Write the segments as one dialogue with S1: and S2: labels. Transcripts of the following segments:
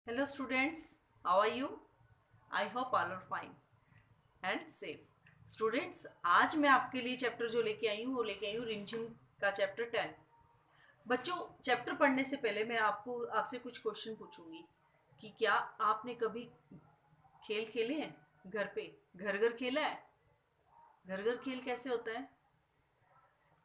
S1: Hello students, how are you? I hope all are fine and safe. Students, आज मैं आपके लिए chapter जो लेके आई हूँ वो लेके आई हूँ रिमझिम का चैप्टर 10। बच्चों, चैप्टर पढ़ने से पहले मैं आपसे कुछ क्वेश्चन पूछूंगी कि क्या आपने कभी खेल खेले हैं घर पे? घर घर खेला है? घर घर खेल कैसे होता है?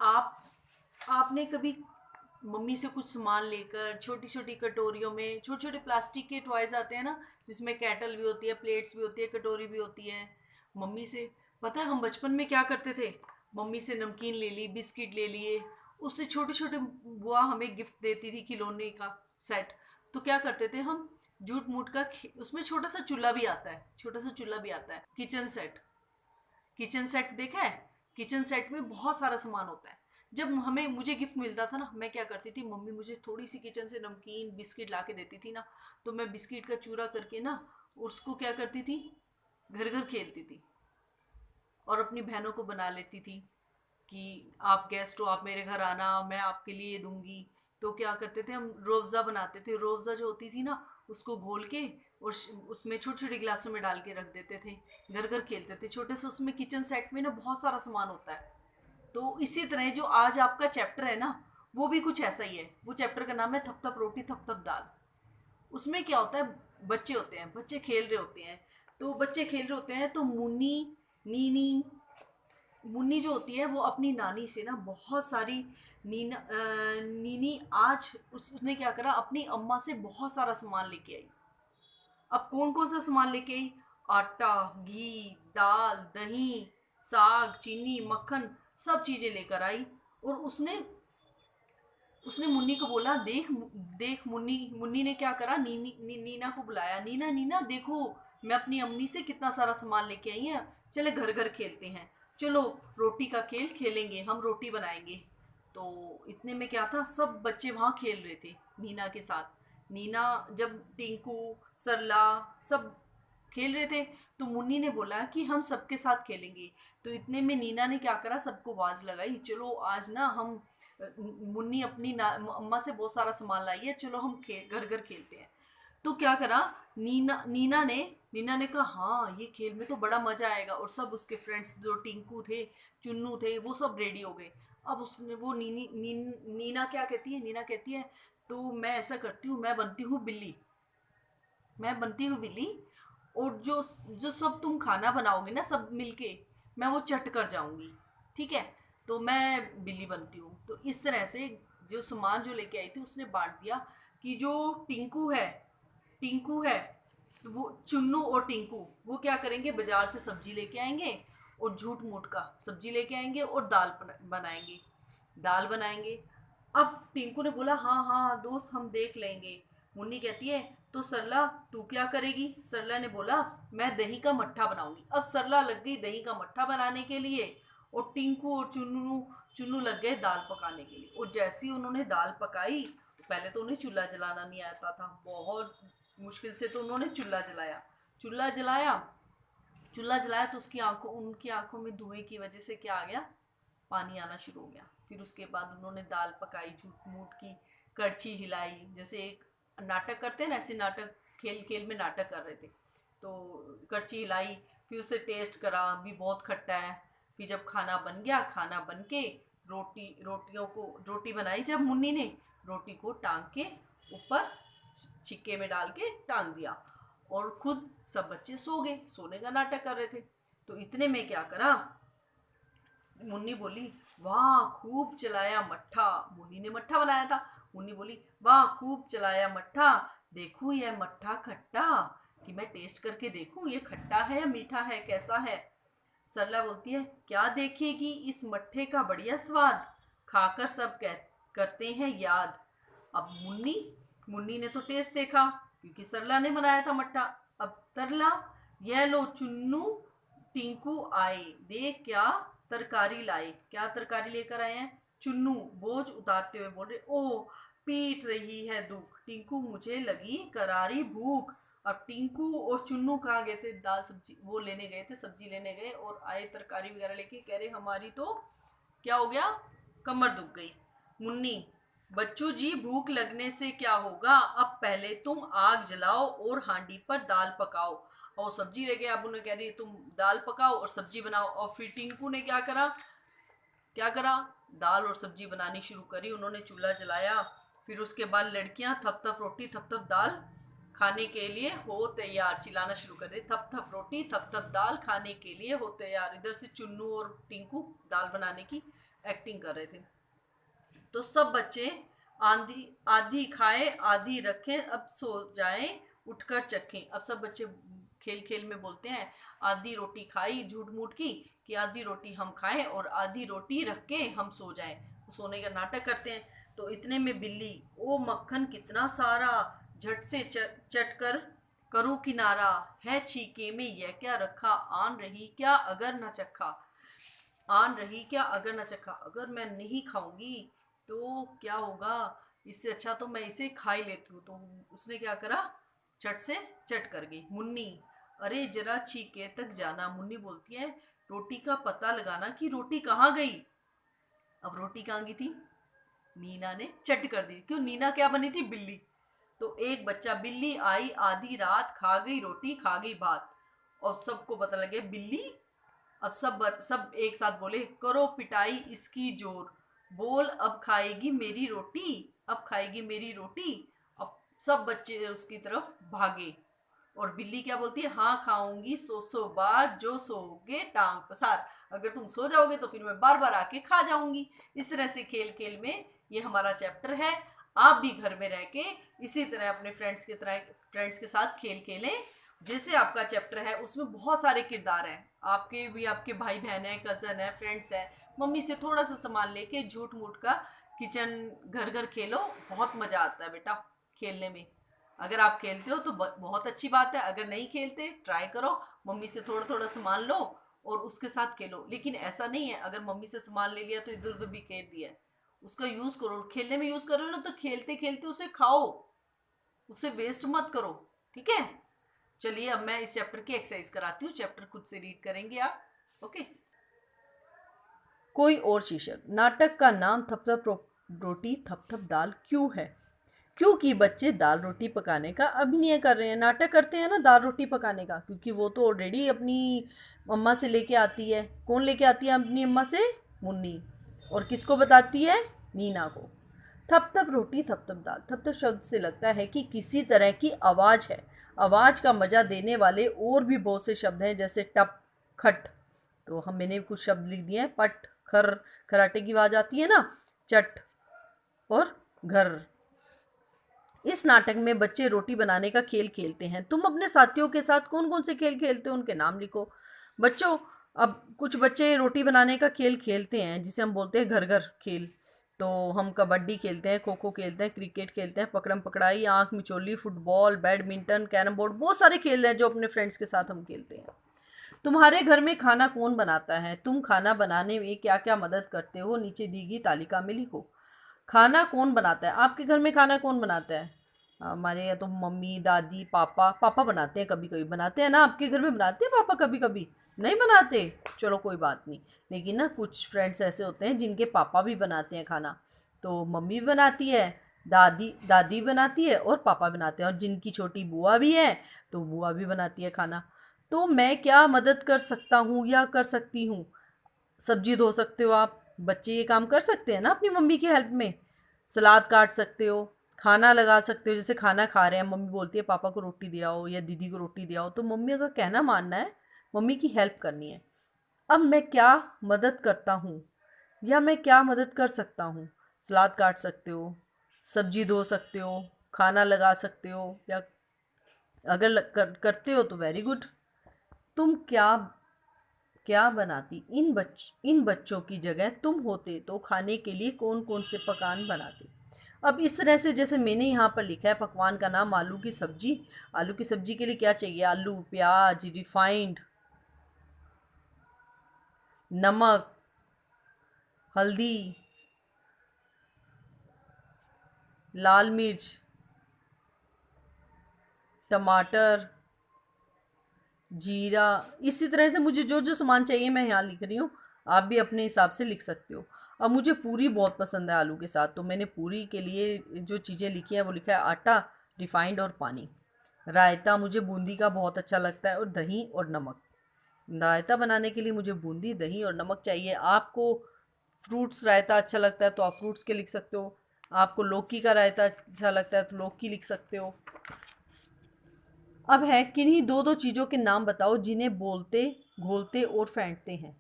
S1: आप आपने कभी मम्मी से कुछ सामान लेकर छोटी छोटी कटोरियों में, छोटे छोटे प्लास्टिक के टॉयज आते हैं ना, जिसमें कैटल भी होती है, प्लेट्स भी होती है, कटोरी भी होती है, मम्मी से, पता है हम बचपन में क्या करते थे? मम्मी से नमकीन ले ली, बिस्किट ले लिए, उससे छोटे छोटे बुआ हमें गिफ्ट देती थी खिलौने का सेट। तो क्या करते थे हम, झूठ मूठ का उसमें छोटा सा चूल्हा भी आता है, छोटा सा चूल्हा भी आता है, किचन सेट। किचन सेट देखा है? किचन सेट में बहुत सारा सामान होता है। जब हमें मुझे गिफ्ट मिलता था ना, मैं क्या करती थी, मम्मी मुझे थोड़ी सी किचन से नमकीन बिस्किट ला के देती थी ना, तो मैं बिस्किट का चूरा करके ना उसको क्या करती थी, घर घर खेलती थी और अपनी बहनों को बना लेती थी कि आप गेस्ट हो, आप मेरे घर आना, मैं आपके लिए दूंगी। तो क्या करते थे हम, रोअफ़ज़ा बनाते थे। रोअफ़ज़ा जो होती थी ना, उसको घोल के और उसमें छोटे छोटे गिलासों में डाल के रख देते थे, घर घर खेलते थे छोटे से। उसमें किचन सेट में ना बहुत सारा सामान होता है। तो इसी तरह जो आज आपका चैप्टर है ना, वो भी कुछ ऐसा ही है। वो चैप्टर का नाम है थप थप रोटी थप थप दाल। उसमें क्या होता है, बच्चे होते हैं, बच्चे खेल रहे होते हैं। तो बच्चे खेल रहे होते हैं तो मुन्नी, नीनी, मुन्नी जो होती है वो अपनी नानी से ना बहुत सारी, नीनी आज उसने क्या करा, अपनी अम्मा से बहुत सारा सामान लेके आई। अब कौन कौन सा सामान लेके आई? आटा, घी, दाल, दही, साग, चीनी, मक्खन, सब चीजें लेकर आई। और उसने उसने मुन्नी को बोला, देख देख मुन्नी। मुन्नी ने क्या करा, नीना को बुलाया, नीना नीना देखो, मैं अपनी अम्मी से कितना सारा सामान लेके आई है, चले घर घर खेलते हैं, चलो रोटी का खेल खेलेंगे, हम रोटी बनाएंगे। तो इतने में क्या था, सब बच्चे वहाँ खेल रहे थे नीना के साथ। नीना, जब टिंकू, सरला, सब खेल रहे थे, तो मुन्नी ने बोला कि हम सबके साथ खेलेंगे। तो इतने में नीना ने क्या करा, सबको आवाज लगाई, चलो आज ना हम, मुन्नी अपनी अम्मा से बहुत सारा सामान लाई है, चलो हम घर घर खेलते हैं। तो क्या करा, नीना ने कहा हाँ, ये खेल में तो बड़ा मजा आएगा। और सब उसके फ्रेंड्स जो टिंकू थे, चुन्नू थे, वो सब रेडी हो गए। अब उसने वो नीना क्या कहती है, नीना कहती है, तो मैं ऐसा करती हूँ, मैं बनती हूँ बिल्ली, मैं बनती हूँ बिल्ली, और जो जो सब तुम खाना बनाओगे ना सब मिलके, मैं वो चट कर जाऊंगी, ठीक है? तो मैं बिल्ली बनती हूँ। तो इस तरह से जो सामान जो लेके आई थी उसने बांट दिया कि जो टिंकू है, टिंकू है, तो वो चुन्नू और टिंकू वो क्या करेंगे, बाजार से सब्जी लेके आएंगे और झूठ मूठ का सब्जी लेके आएंगे और दाल बनाएंगे, दाल बनाएंगे। अब टिंकू ने बोला हाँ हाँ दोस्त, हम देख लेंगे। मुन्नी कहती है, तो सरला तू क्या करेगी? सरला ने बोला, मैं दही का मट्ठा बनाऊंगी। अब सरला लग गई दही का मट्ठा बनाने के लिए, और टिंकू और चुन्नू चुन्नू लग गए दाल पकाने के लिए। और जैसे ही उन्होंने दाल पकाई, पहले तो उन्हें चूल्हा जलाना नहीं आता था, बहुत मुश्किल से तो उन्होंने चूल्हा जलाया। चूल्हा जलाया, चूल्हा जलाया तो उनकी आंखों में धुएं की वजह से क्या आ गया, पानी आना शुरू हो गया। फिर उसके बाद उन्होंने दाल पकाई, झूठ मूठ की, कड़छी हिलाई, जैसे एक नाटक करते हैं ना, ऐसे नाटक, खेल खेल में नाटक कर रहे थे। तो कड़छी हिलाई, फिर उसे टेस्ट करा, भी बहुत खट्टा है। फिर जब खाना बन गया, खाना बन के रोटियों को, रोटी बनाई जब मुन्नी ने, रोटी को टांग के ऊपर छिक्के में डाल के टांग दिया, और खुद सब बच्चे सो गए, सोने का नाटक कर रहे थे। तो इतने में क्या करा, मुन्नी बोली, वाह खूब चलाया मट्ठा। मुन्नी ने मट्ठा बनाया था। मुन्नी बोली, वाह खूब चलाया मट्ठा, देखूं यह मट्ठा खट्टा, कि मैं टेस्ट करके देखूं ये खट्टा है या मीठा है, कैसा है? सरला बोलती है, क्या देखेगी इस मट्ठे का बढ़िया स्वाद, खाकर सब करते हैं याद। अब मुन्नी मुन्नी ने तो टेस्ट देखा, क्योंकि सरला ने बनाया था मट्ठा। अब तरला, यह लो चुन्नू, टिंकू आए, देख क्या तरकारी लाए। क्या तरकारी लेकर आए हैं? चुन्नू बोझ उतारते हुए बोल रहे, ओ पीट रही है दुख, टिंकू मुझे लगी करारी भूख। अब टिंकू और चुन्नू कहाँ गए थे, दाल सब्जी वो लेने गए थे, सब्जी लेने गए, और आए तरकारी वगैरह लेके, कह रहे हमारी तो क्या हो गया, कमर दुख गई। मुन्नी बच्चों जी, भूख लगने से क्या होगा? अब पहले तुम आग जलाओ और हांडी पर दाल पकाओ। और सब्जी लेके अब उन्हें कह रही तुम दाल पकाओ और सब्जी बनाओ। और फिर टिंकू ने क्या करा, दाल और सब्जी बनानी शुरू करी। उन्होंने चूल्हा जलाया। फिर उसके बाद लड़कियां थप थप रोटी थप थप दाल खाने के लिए हो तैयार चिल्लाना शुरू कर दे। थप थप रोटी थप थप दाल खाने के लिए हो तैयार। इधर से चुन्नू और टिंकू दाल बनाने की एक्टिंग कर रहे थे। तो सब बच्चे आधी आधी खाए आधी रखें, अब सो जाएं उठकर चखें। अब सब बच्चे खेल खेल में बोलते हैं आधी रोटी खाई झूठ मूठ की कि आधी रोटी हम खाएं और आधी रोटी रख के हम सो जाएं। तो सोने का नाटक करते हैं। तो इतने में बिल्ली, ओ मक्खन कितना सारा, झट से चट कर करूँ किनारा, है छीके में यह क्या रखा, आन रही क्या अगर न चखा। आन रही क्या अगर न चखा, अगर मैं नहीं खाऊंगी तो क्या होगा, इससे अच्छा तो मैं इसे खा ही लेती हूँ। तो उसने क्या करा, चट से चट कर गई। मुन्नी, अरे जरा छीके तक जाना। मुन्नी बोलती है रोटी का पता लगाना कि रोटी कहाँ गई। अब रोटी कहाँ गई थी, नीना ने चट कर दी। क्यों, नीना क्या बनी थी, बिल्ली। तो एक बच्चा, बिल्ली आई आधी रात, खा गई रोटी खा गई भात। और सबको पता लगे बिल्ली। अब सब एक साथ बोले, करो पिटाई इसकी जोर, बोल अब खाएगी मेरी रोटी, अब खाएगी मेरी रोटी। अब सब बच्चे उसकी तरफ भागे। और बिल्ली क्या बोलती है, हाँ खाऊंगी 100 बार, जो सोओगे टांग पसार। अगर तुम सो जाओगे तो फिर मैं बार बार आके खा जाऊंगी। इस तरह से खेल खेल में ये हमारा चैप्टर है। आप भी घर में रह के इसी तरह अपने फ्रेंड्स के साथ खेल खेलें। जैसे आपका चैप्टर है उसमें बहुत सारे किरदार हैं, आपके भी आपके भाई बहन है, कजन है, फ्रेंड्स है। मम्मी से थोड़ा सा सामान लेके झूठ मूठ का किचन घर घर खेलो, बहुत मजा आता है बेटा खेलने में। अगर आप खेलते हो तो बहुत अच्छी बात है। अगर नहीं खेलते, ट्राई करो, मम्मी से थोड़ा थोड़ा सामान लो और उसके साथ खेलो। लेकिन ऐसा नहीं है अगर मम्मी से सामान ले लिया तो इधर उधर बिखेर दिया, उसका यूज करो, खेलने में यूज करो ना, तो खेलते खेलते उसे खाओ, उसे वेस्ट मत करो। ठीक है, चलिए अब मैं इस चैप्टर की एक्सरसाइज कराती हूँ। चैप्टर खुद से रीड करेंगे आप। ओके। कोई और शीर्षक, नाटक का नाम थप थप रोटी थप थप दाल क्यों है? क्योंकि बच्चे दाल रोटी पकाने का अभिनय कर रहे हैं, नाटक करते हैं ना दाल रोटी पकाने का, क्योंकि वो तो ऑलरेडी अपनी अम्मा से लेके आती है। कौन लेके आती है अपनी अम्मा से, मुन्नी। और किसको बताती है, नीना को। थप थप रोटी थप थप दाल, थप थप शब्द से लगता है कि किसी तरह की आवाज़ है। आवाज़ का मजा देने वाले और भी बहुत से शब्द हैं, जैसे टप, खट। तो मैंने कुछ शब्द लिख दिए हैं, पट, खर, खराटे की आवाज़ आती है ना, चट और घर। इस नाटक में बच्चे रोटी बनाने का खेल खेलते हैं। तुम अपने साथियों के साथ कौन कौन से खेल खेलते हो, उनके नाम लिखो। बच्चों, अब कुछ बच्चे रोटी बनाने का खेल खेलते हैं जिसे हम बोलते हैं घर घर खेल। तो हम कबड्डी खेलते हैं, खो खो खेलते हैं, क्रिकेट खेलते हैं, पकड़म पकड़ाई, आंख मिचोली, फुटबॉल, बैडमिंटन, कैरम बोर्ड, बहुत सारे खेल हैं जो अपने फ्रेंड्स के साथ हम खेलते हैं। तुम्हारे घर में खाना कौन बनाता है? तुम खाना बनाने में क्या क्या मदद करते हो, नीचे दी गई तालिका में लिखो। खाना कौन बनाता है, आपके घर में खाना कौन बनाता है? हमारे यहाँ तो मम्मी, दादी, पापा। पापा बनाते हैं, कभी कभी बनाते हैं ना, आपके घर में बनाते हैं पापा कभी कभी? नहीं बनाते, चलो कोई बात नहीं। लेकिन ना कुछ फ्रेंड्स ऐसे होते हैं जिनके पापा भी बनाते हैं खाना। तो मम्मी भी बनाती है, दादी दादी बनाती है और पापा बनाते हैं। और जिनकी छोटी बुआ भी है तो बुआ भी बनाती है खाना। तो मैं क्या मदद कर सकता हूँ या कर सकती हूँ? सब्जी धो सकते हो आप, बच्चे ये काम कर सकते हैं ना अपनी मम्मी की हेल्प में। सलाद काट सकते हो, खाना लगा सकते हो, जैसे खाना खा रहे हैं, मम्मी बोलती है पापा को रोटी दे आओ या दीदी को रोटी दे आओ, तो मम्मी का कहना मानना है, मम्मी की हेल्प करनी है। अब मैं क्या मदद करता हूँ या मैं क्या मदद कर सकता हूँ? सलाद काट सकते हो, सब्जी धो सकते हो, खाना लगा सकते हो, या अगर करते हो तो वेरी गुड। तुम क्या क्या बनाती, इन बच्चों की जगह तुम होते तो खाने के लिए कौन कौन से पकवान बनाते? अब इस तरह से, जैसे मैंने यहाँ पर लिखा है पकवान का नाम आलू की सब्जी। आलू की सब्जी के लिए क्या चाहिए, आलू, प्याज, रिफाइंड, नमक, हल्दी, लाल मिर्च, टमाटर, जीरा। इसी तरह से मुझे जो जो सामान चाहिए मैं यहाँ लिख रही हूँ। आप भी अपने हिसाब से लिख सकते हो। अब मुझे पूरी बहुत पसंद है आलू के साथ, तो मैंने पूरी के लिए जो चीज़ें लिखी हैं वो लिखा है आटा, रिफाइंड और पानी। रायता मुझे बूंदी का बहुत अच्छा लगता है, और दही और नमक। रायता बनाने के लिए मुझे बूंदी, दही और नमक चाहिए। आपको फ्रूट्स रायता अच्छा लगता है तो आप फ्रूट्स के लिख सकते हो। आपको लौकी का रायता अच्छा लगता है तो लौकी लिख सकते हो। अब है किन्हीं दो दो चीज़ों के नाम बताओ जिन्हें बोलते, घोलते और फेंटते हैं।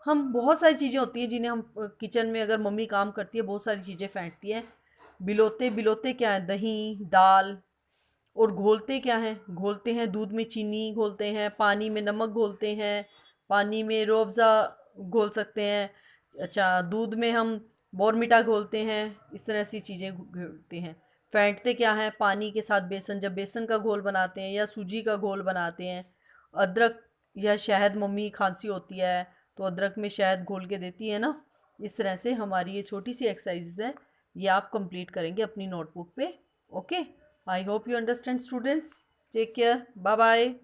S1: हम बहुत सारी चीज़ें होती हैं जिन्हें हम किचन में अगर मम्मी काम करती है बहुत सारी चीज़ें फेंटती है। बिलोते, बिलोते क्या है? दही, दाल। और घोलते क्या हैं? घोलते हैं दूध में चीनी घोलते हैं, पानी में नमक घोलते हैं, पानी में रूह अफ़ज़ा घोल सकते हैं। अच्छा, दूध में हम बॉर्नविटा घोलते हैं। इस तरह सी चीज़ें घोलते हैं। फेंटते क्या हैं? पानी के साथ बेसन, जब बेसन का घोल बनाते हैं या सूजी का घोल बनाते हैं। अदरक या शहद, मम्मी खांसी होती है तो अदरक में शहद घोल के देती है ना। इस तरह से हमारी ये छोटी सी एक्सरसाइज है, ये आप कंप्लीट करेंगे अपनी नोटबुक पे। Okay, I hope you understand, students. Take care. Bye bye.